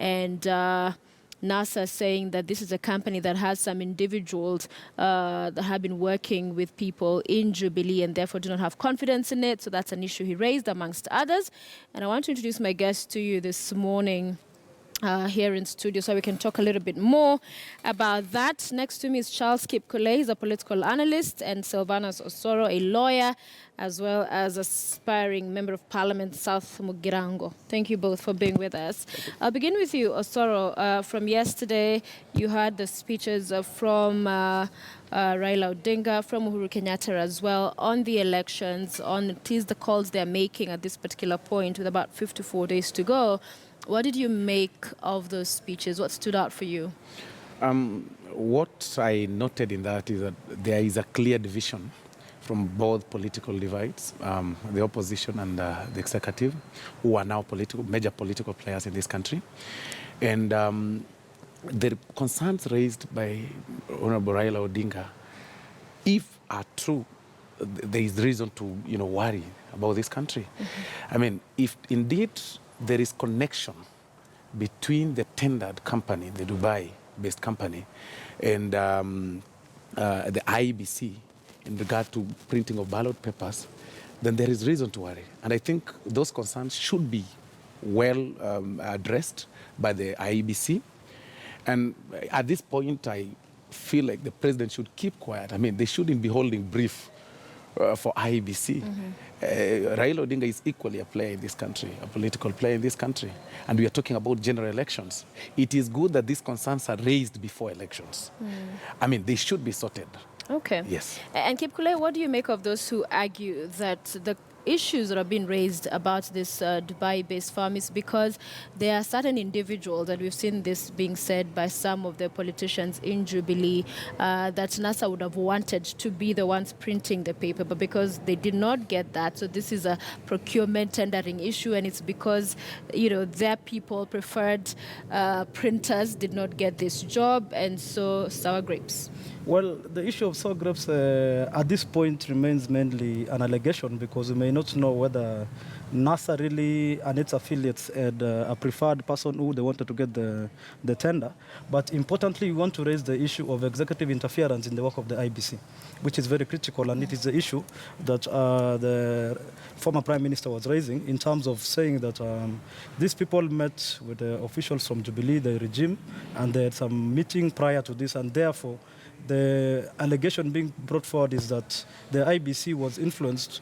and NASA saying that this is a company that has some individuals that have been working with people in Jubilee and therefore do not have confidence in it. So that's an issue he raised, amongst others. And I want to introduce my guest to you this morning. Here in studio, so we can talk a little bit more about that. Next to me is Charles Kipkule, he's a political analyst, and Sylvanus Osoro, a lawyer, as well as aspiring member of parliament, South Mugirango. Thank you both for being with us. I'll begin with you, Osoro. From yesterday, you heard the speeches from Raila Odinga, from Uhuru Kenyatta as well, on the elections, on the calls they're making at this particular point with about 54 days to go. What did you make of those speeches? What stood out for you? What I noted in that is that there is a clear division from both political divides, the opposition and the executive, who are now major political players in this country. And the concerns raised by Honorable Raila Odinga, if are true, there is reason to worry about this country. Mm-hmm. I mean, if indeed there is connection between the tendered company, the Dubai-based company, and the IEBC in regard to printing of ballot papers, then there is reason to worry. And I think those concerns should be well addressed by the IEBC. And at this point, I feel like the president should keep quiet. I mean, they shouldn't be holding brief for IEBC. Mm-hmm. Raila Odinga is equally a player in this country, a political player in this country. And we are talking about general elections. It is good that these concerns are raised before elections. I mean, they should be sorted. Okay. Yes. And Kipkule, what do you make of those who argue that the issues that are being raised about this Dubai-based farm is because there are certain individuals, and we've seen this being said by some of the politicians in Jubilee, that NASA would have wanted to be the ones printing the paper, but because they did not get that, so this is a procurement tendering issue, and it's because their people, preferred printers, did not get this job, and so sour grapes. Well, the issue of sour grapes at this point remains mainly an allegation, because we may not know whether NASA really and its affiliates had a preferred person who they wanted to get the tender. But importantly, we want to raise the issue of executive interference in the work of the IBC, which is very critical, and it is the issue that the former Prime Minister was raising in terms of saying that these people met with the officials from Jubilee, the regime, and they had some meeting prior to this, and therefore the allegation being brought forward is that the IBC was influenced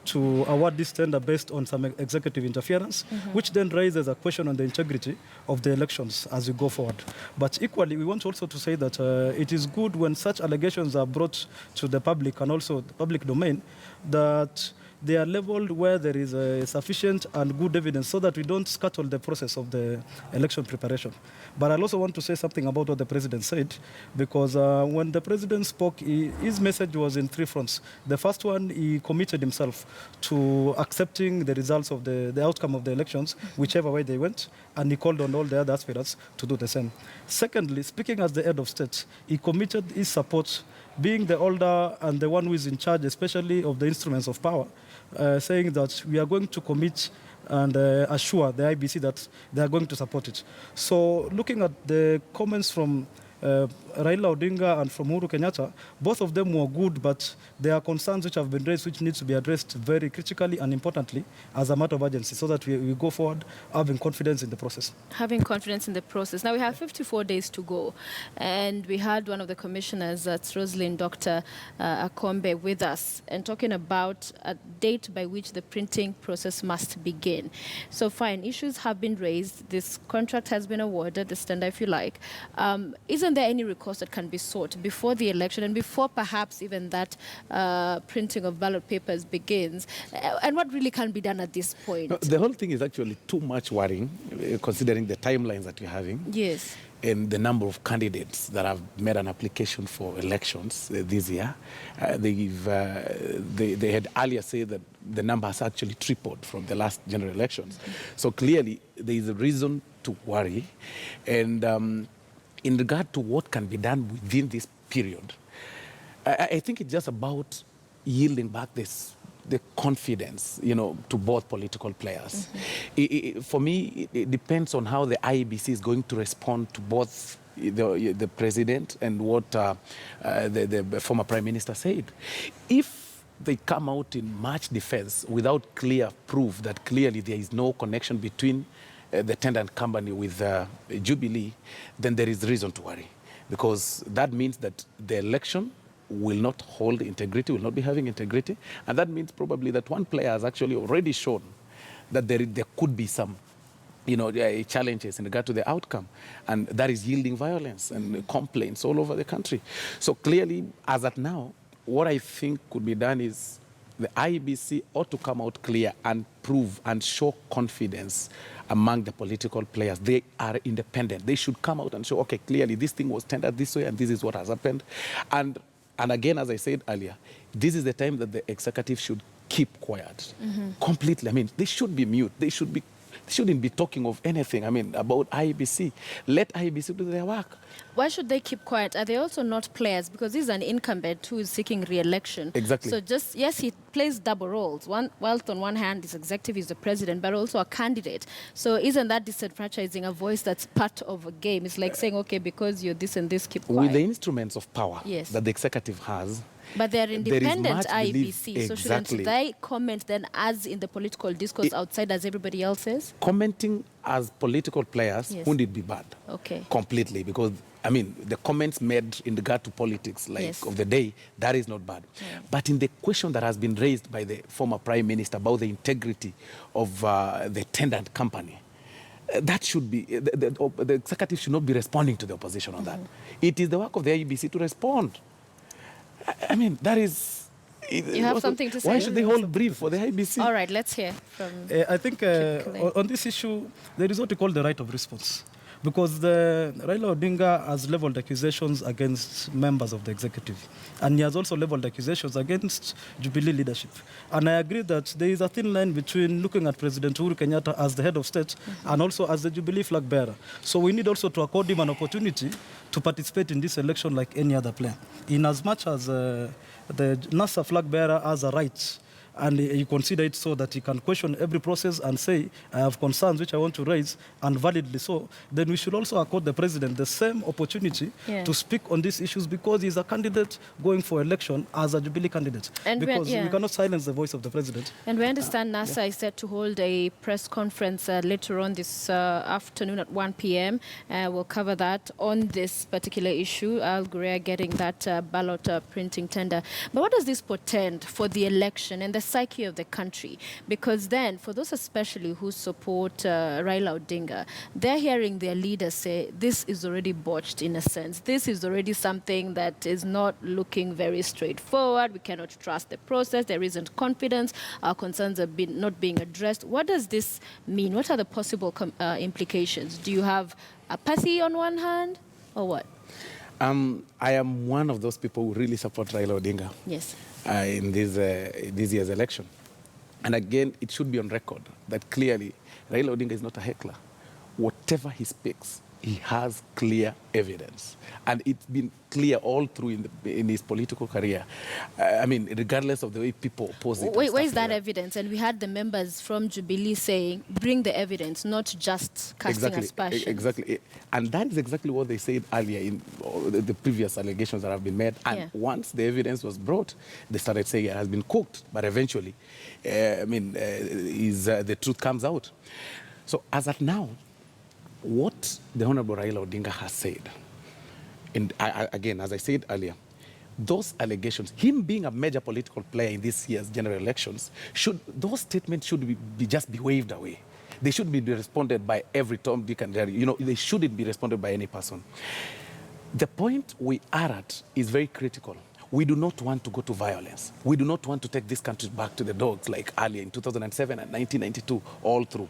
to award this tender based on some executive interference, which then raises a question on the integrity of the elections as we go forward. But equally, we want also to say that it is good when such allegations are brought to the public and also the public domain, that they are leveled where there is sufficient and good evidence, so that we don't scuttle the process of the election preparation. But I also want to say something about what the president said, because when the president spoke, his message was in three fronts. The first one, he committed himself to accepting the results of the outcome of the elections, whichever way they went, and he called on all the other aspirants to do the same. Secondly, speaking as the head of state, he committed his support, being the older and the one who is in charge, especially of the instruments of power, saying that we are going to commit and assure the IBC that they are going to support it. So looking at the comments from Raila Odinga and from Uhuru Kenyatta, both of them were good, but there are concerns which have been raised which needs to be addressed very critically and importantly as a matter of urgency, so that we go forward having confidence in the process. Having confidence in the process. Now we have 54 days to go, and we had one of the commissioners, that's Rosalind Dr. Akombe, with us, and talking about a date by which the printing process must begin. So fine, issues have been raised, this contract has been awarded, the tender if you like. Isn't there any recourse that can be sought before the election and before perhaps even that printing of ballot papers begins? And what really can be done at this point? No, the whole thing is actually too much worrying, considering the timelines that we're having. Yes. And the number of candidates that have made an application for elections this year. They had earlier said that the number has actually tripled from the last general elections. So clearly, there is a reason to worry. And in regard to what can be done within this period, I think it's just about yielding back this the confidence, to both political players. For me, it depends on how the IEBC is going to respond to both the president and what the former prime minister said. If they come out in much defense without clear proof that clearly there is no connection between the tenant company with Jubilee, then there is reason to worry, because that means that the election will not hold integrity, will not be having integrity, and that means probably that one player has actually already shown that there could be some challenges in regard to the outcome, and that is yielding violence and complaints all over the country. So clearly, as at now, what I think could be done is the IEBC ought to come out clear and prove and show confidence among the political players. They are independent. They should come out and show, okay, clearly this thing was tendered this way and this is what has happened. And again, as I said earlier, this is the time that the executive should keep quiet completely. I mean, they should be mute. They shouldn't be talking of anything, about IEBC. Let IEBC do their work. Why should they keep quiet? Are they also not players? Because this is an incumbent who is seeking re-election. Exactly. So yes, he plays double roles. Whilst on one hand, he's executive, he's the president, but also a candidate. So isn't that disenfranchising a voice that's part of a game? It's like saying, okay, because you're this and this, keep quiet. With the instruments of power Yes. that the executive has, but they're independent much belief- IEBC, so shouldn't Exactly. they comment then as in the political discourse outside as everybody else is? commenting as political players Yes. wouldn't it be bad? Okay. Completely, because the comments made in regard to politics, Yes. of the day, that is not bad. Yeah. But in the question that has been raised by the former prime minister about the integrity of the tenant company, that should be, the executive should not be responding to the opposition on that. It is the work of the IEBC to respond. That is... You have something to say? Why should they hold brief for the IEBC? All right, let's hear from... I think on this issue, there is what we call the right of response. Because Raila Odinga has leveled accusations against members of the executive. And he has also leveled accusations against Jubilee leadership. And I agree that there is a thin line between looking at President Uhuru Kenyatta as the head of state and also as the Jubilee flag bearer. So we need also to accord him an opportunity to participate in this election like any other player. In as much as the NASA flag bearer has a right, and you consider it so that he can question every process and say, I have concerns which I want to raise, and validly so, then we should also accord the president the same opportunity to speak on these issues, because he's a candidate going for election as a Jubilee candidate. And because we cannot silence the voice of the president. And we understand NASA is set to hold a press conference later on this afternoon at 1 p.m. We'll cover that on this particular issue, Al Gurea getting that ballot printing tender. But what does this portend for the election and the psyche of the country? Because then, for those especially who support Raila Odinga, they're hearing their leaders say, this is already botched in a sense. This is already something that is not looking very straightforward. We cannot trust the process. There isn't confidence. Our concerns are not being addressed. What does this mean? What are the possible implications? Do you have apathy on one hand, or what? I am one of those people who really support Raila Odinga. Yes. In this year's election. And again, it should be on record that clearly Raila Odinga is not a heckler. Whatever he speaks, he has clear evidence. And it's been clear all through in his political career. Regardless of the way people oppose it. Where is that evidence? And we had the members from Jubilee saying, bring the evidence, not just casting aspersions. Exactly. And that is exactly what they said earlier in the previous allegations that have been made. And once the evidence was brought, they started saying it has been cooked. But eventually, the truth comes out. So as at now, what the Honorable Raila Odinga has said, and again, as I said earlier, those allegations, him being a major political player in this year's general elections, those statements should just be waved away. They should be responded by every Tom, Dick, and Harry. They shouldn't be responded by any person. The point we are at is very critical. We do not want to go to violence. We do not want to take this country back to the dogs like earlier in 2007 and 1992, all through.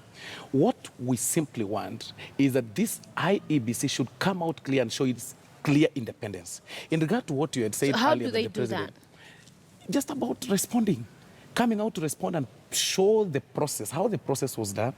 What we simply want is that this IEBC should come out clear and show its clear independence. In regard to what you had said how earlier, do they do that? Just about responding, coming out to respond and show the process, how the process was done.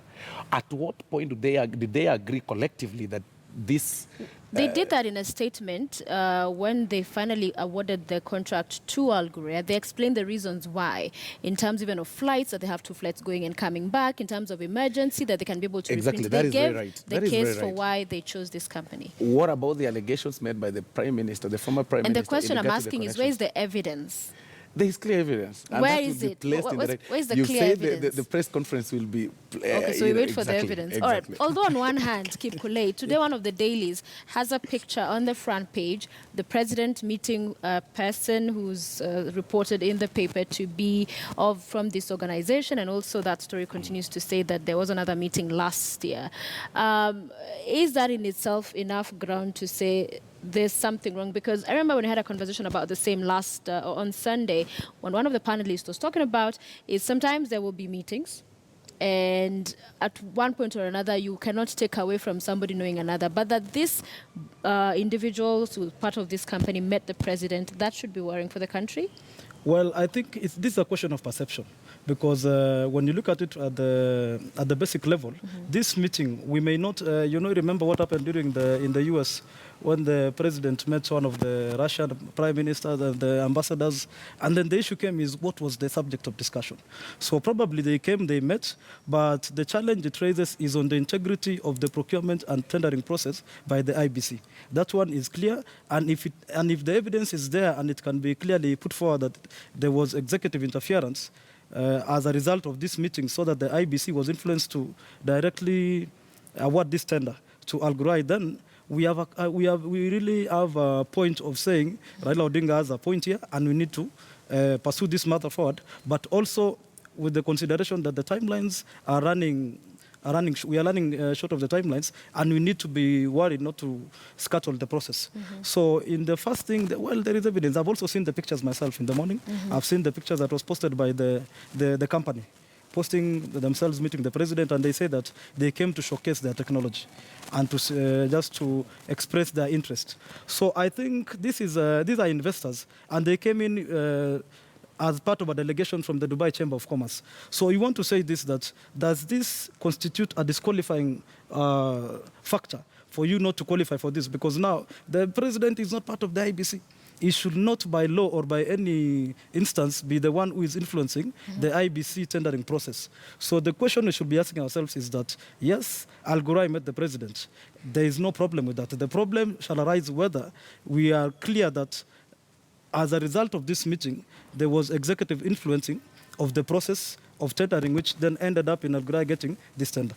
At what point did they agree collectively that this. They did that in a statement when they finally awarded the contract to Al Ghurair. They explained the reasons why, in terms even of flights, that they have 2 flights going and coming back, in terms of emergency, that they can be able to Exactly, reprint. that They is very gave right. the That is very case for right. why they chose this company. What about the allegations made by the Prime Minister, the former Prime And Minister? the question in I'm regard to the asking is, where is connections? the evidence? There is clear evidence. And Where that is will be it? placed in the Where's the you clear say evidence? the press conference will be. Okay, so we wait for the exactly, evidence. All right. Exactly. Although on one hand, Kip Kulei, today one of the dailies has a picture on the front page, the president meeting a person who's reported in the paper to be from this organization, and also that story continues to say that there was another meeting last year. Is that in itself enough ground to say there's something wrong? Because I remember when I had a conversation about the same on Sunday, when one of the panelists was talking about is sometimes there will be meetings, and at one point or another you cannot take away from somebody knowing another, but that these individuals who are part of this company met the president, that should be worrying for the country. Well, I think this is a question of perception, because when you look at it at the basic level, this meeting, we may not, remember what happened in the U.S. when the president met one of the Russian prime ministers and the ambassadors, and then the issue came is what was the subject of discussion. So probably they came, they met, but the challenge it raises is on the integrity of the procurement and tendering process by the IBC. That one is clear, and if the evidence is there and it can be clearly put forward that there was executive interference as a result of this meeting, so that the IBC was influenced to directly award this tender to Al Ghurair, then we really have a point of saying Raila Odinga has a point here, and we need to pursue this matter forward. But also with the consideration that the timelines are running. We are running short of the timelines, and we need to be worried not to scuttle the process. So in the first thing, there is evidence. I've also seen the pictures myself in the morning. I've seen the pictures that was posted by the company, posting themselves meeting the president, and they say that they came to showcase their technology and to just to express their interest. So I think these are investors, and they came in as part of a delegation from the Dubai Chamber of Commerce. So you want to say this, that does this constitute a disqualifying factor for you not to qualify for this? Because now the president is not part of the IBC. He should not by law or by any instance be the one who is influencing the IBC tendering process. So the question we should be asking ourselves is that, yes, Al Ghurair met the president. There is no problem with that. The problem shall arise whether we are clear that as a result of this meeting, there was executive influencing of the process of tendering, which then ended up in Al Ghurair getting this tender.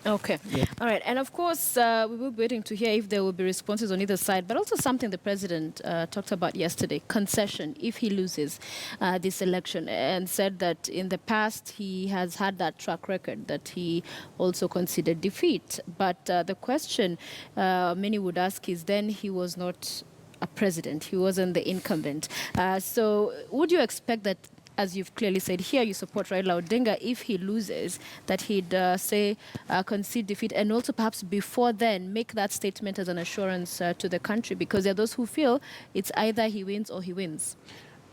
Okay. Yeah. All right. And of course, we will be waiting to hear if there will be responses on either side, but also something the president talked about yesterday, concession, if he loses this election, and said that in the past he has had that track record, that he also considered defeat. But the question many would ask is, then he was not a president. He wasn't the incumbent. So would you expect that, as you've clearly said here, you support Raila Odinga, if he loses, that he'd concede defeat, and also perhaps before then make that statement as an assurance to the country? Because there are those who feel it's either he wins or he wins.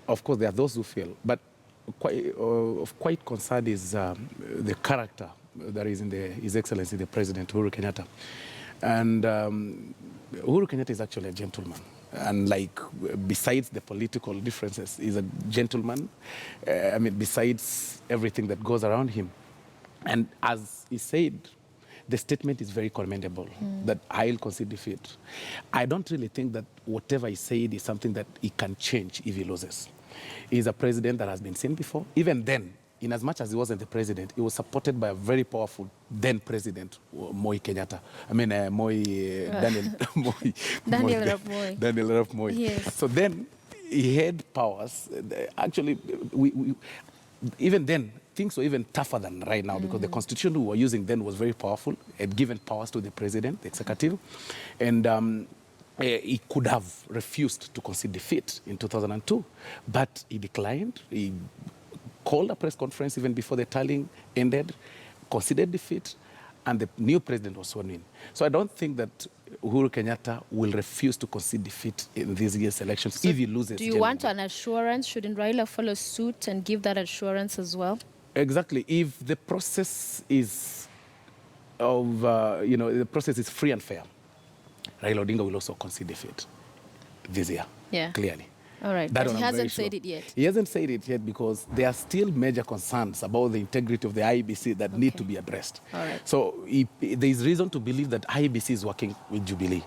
Of course, there are those who feel. But of quite concerned is the character that is in His Excellency, the President, Uhuru Kenyatta. And Uhuru Kenyatta is actually a gentleman. And besides the political differences, he's a gentleman. Besides everything that goes around him. And as he said, the statement is very commendable, that I'll concede defeat. I don't really think that whatever he said is something that he can change if he loses. He's a president that has been seen before. Even then, in as much as he wasn't the president, he was supported by a very powerful then president, Moi Kenyatta. Daniel Arap Moi. Daniel Arap Moi. Yes. So then he had powers. Actually, even then, things were even tougher than right now, because the constitution we were using then was very powerful. It had given powers to the president, the executive, and he could have refused to concede defeat in 2002, but he declined. He called a press conference even before the tallying ended, conceded defeat, and the new president was sworn in. So I don't think that Uhuru Kenyatta will refuse to concede defeat in this year's elections if he loses. Do you want an assurance? Shouldn't Raila follow suit and give that assurance as well? Exactly. If the process is the process is free and fair, Raila Odinga will also concede defeat this year, clearly. All right, That but he hasn't sure. said it yet. He hasn't said it yet because there are still major concerns about the integrity of the IEBC that need to be addressed. All right. So there is reason to believe that IEBC is working with Jubilee.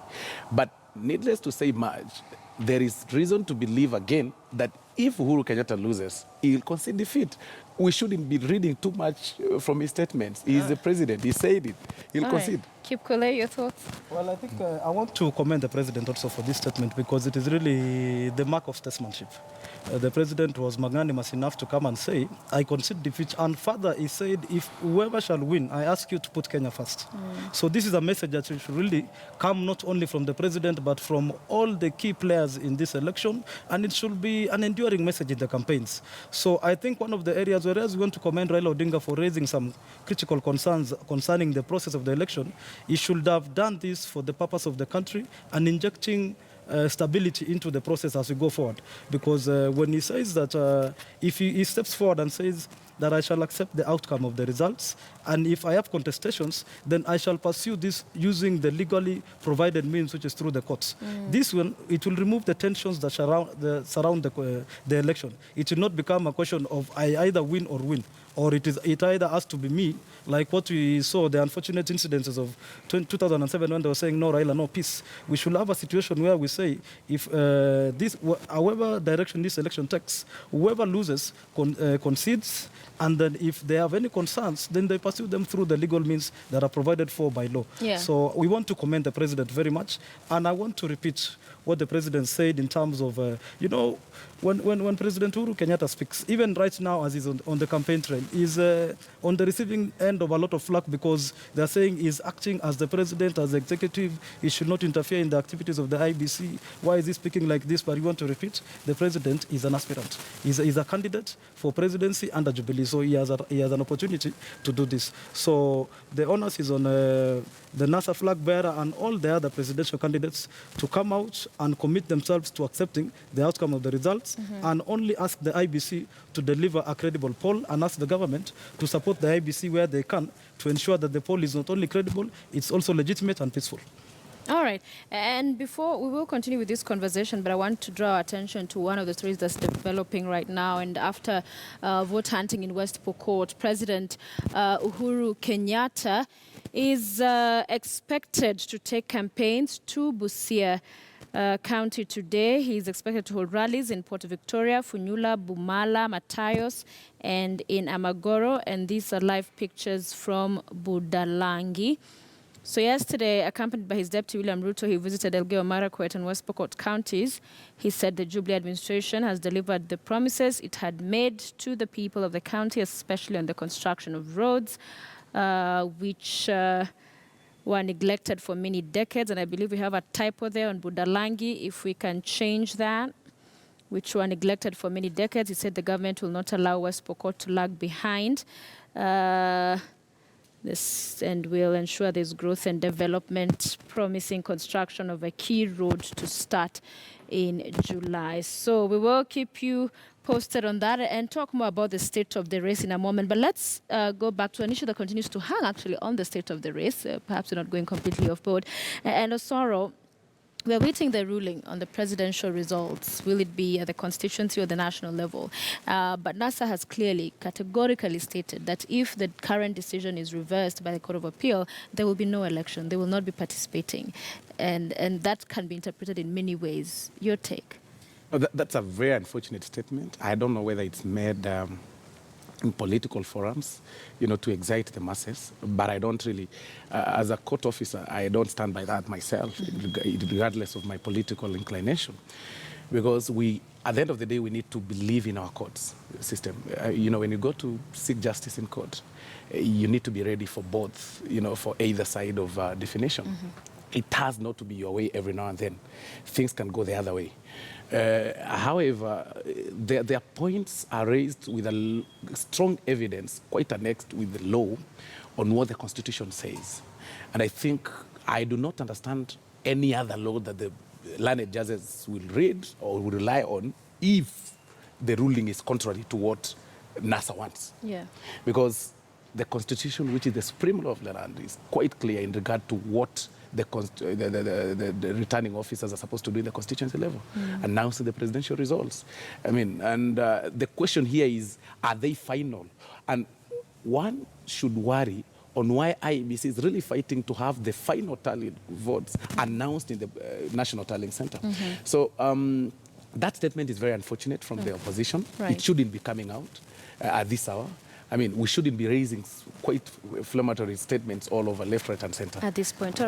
But needless to say much, there is reason to believe again that if Uhuru Kenyatta loses, he will concede defeat. We shouldn't be reading too much from his statements. He is the president. He said it. He'll concede. Kip Kole, your thoughts? Well, I think I want to commend the president also for this statement because it is really the mark of statesmanship. The president was magnanimous enough to come and say, I concede defeat. And further, he said, if whoever shall win, I ask you to put Kenya first. So this is a message that should really come not only from the president, but from all the key players in this election. And it should be an enduring message in the campaigns. So I think one of the areas, whereas we want to commend Raila Odinga for raising some critical concerns concerning the process of the election, he should have done this for the purpose of the country and injecting stability into the process as we go forward. Because when he says that if he steps forward and says that I shall accept the outcome of the results, and if I have contestations, then I shall pursue this using the legally provided means, which is through the courts. This one, it will remove the tensions that surround the election. It will not become a question of I either win or win, or it either has to be me, like what we saw, the unfortunate incidences of 2007 when they were saying, no, Raila, no peace. We should have a situation where we say, if however direction this election takes, whoever loses concedes, and then if they have any concerns, then they pursue them through the legal means that are provided for by law. So we want to commend the president very much, and I want to repeat what the president said in terms of, when President Uhuru Kenyatta speaks, even right now as he's on the campaign trail, he's on the receiving end of a lot of flack because they're saying he's acting as the president, as the executive, he should not interfere in the activities of the IBC. Why is he speaking like this? But we want to repeat, the president is an aspirant. He's a candidate for presidency under Jubilee, so he has an opportunity to do this. So the onus is on the NASA flag bearer and all the other presidential candidates to come out and commit themselves to accepting the outcome of the results and only ask the IBC to deliver a credible poll and ask the government to support the IBC where they can to ensure that the poll is not only credible, it's also legitimate and peaceful. All right. And before we will continue with this conversation, but I want to draw attention to one of the stories that's developing right now. And after vote hunting in West Pokot, President Uhuru Kenyatta is expected to take campaigns to Busia County today. He is expected to hold rallies in Port Victoria, Funyula, Bumala, Matayos, and in Amagoro. And these are live pictures from Budalangi. So yesterday, accompanied by his deputy William Ruto, he visited Elgeyo Marakwet and West Pokot counties. He said the Jubilee administration has delivered the promises it had made to the people of the county, especially on the construction of roads, which were neglected for many decades. And I believe we have a typo there on Budalangi. If we can change that, which were neglected for many decades. He said the government will not allow West Pokot to lag behind. This and will ensure there's growth and development, promising construction of a key road to start in July. So we will keep you posted on that and talk more about the state of the race in a moment. But let's go back to an issue that continues to hang actually on the state of the race. Perhaps we're not going completely off board. And Osoro, we're waiting the ruling on the presidential results. Will it be at the constituency or the national level? But NASA has clearly, categorically stated that if the current decision is reversed by the Court of Appeal, there will be no election. They will not be participating. And that can be interpreted in many ways. Your take? Well, that's a very unfortunate statement. I don't know whether it's made in political forums, to excite the masses. But I don't really, as a court officer, I don't stand by that myself, regardless of my political inclination. Because at the end of the day, we need to believe in our courts system. When you go to seek justice in court, you need to be ready for both, for either side of definition. It has not to be your way every now and then. Things can go the other way. However, their points are raised with a strong evidence, quite annexed with the law, on what the Constitution says. And I think I do not understand any other law that the learned judges will read or will rely on if the ruling is contrary to what NASA wants. Yeah. Because the Constitution, which is the supreme law of the land, is quite clear in regard to what the returning officers are supposed to do in the constituency level, announcing the presidential results. I mean, and the question here is, are they final? And one should worry on why IEBC is really fighting to have the final tallied votes announced in the National Tallying Center. So that statement is very unfortunate from the opposition. Right. It shouldn't be coming out at this hour. I mean, we shouldn't be raising quite inflammatory statements all over left, right, and center. At this point.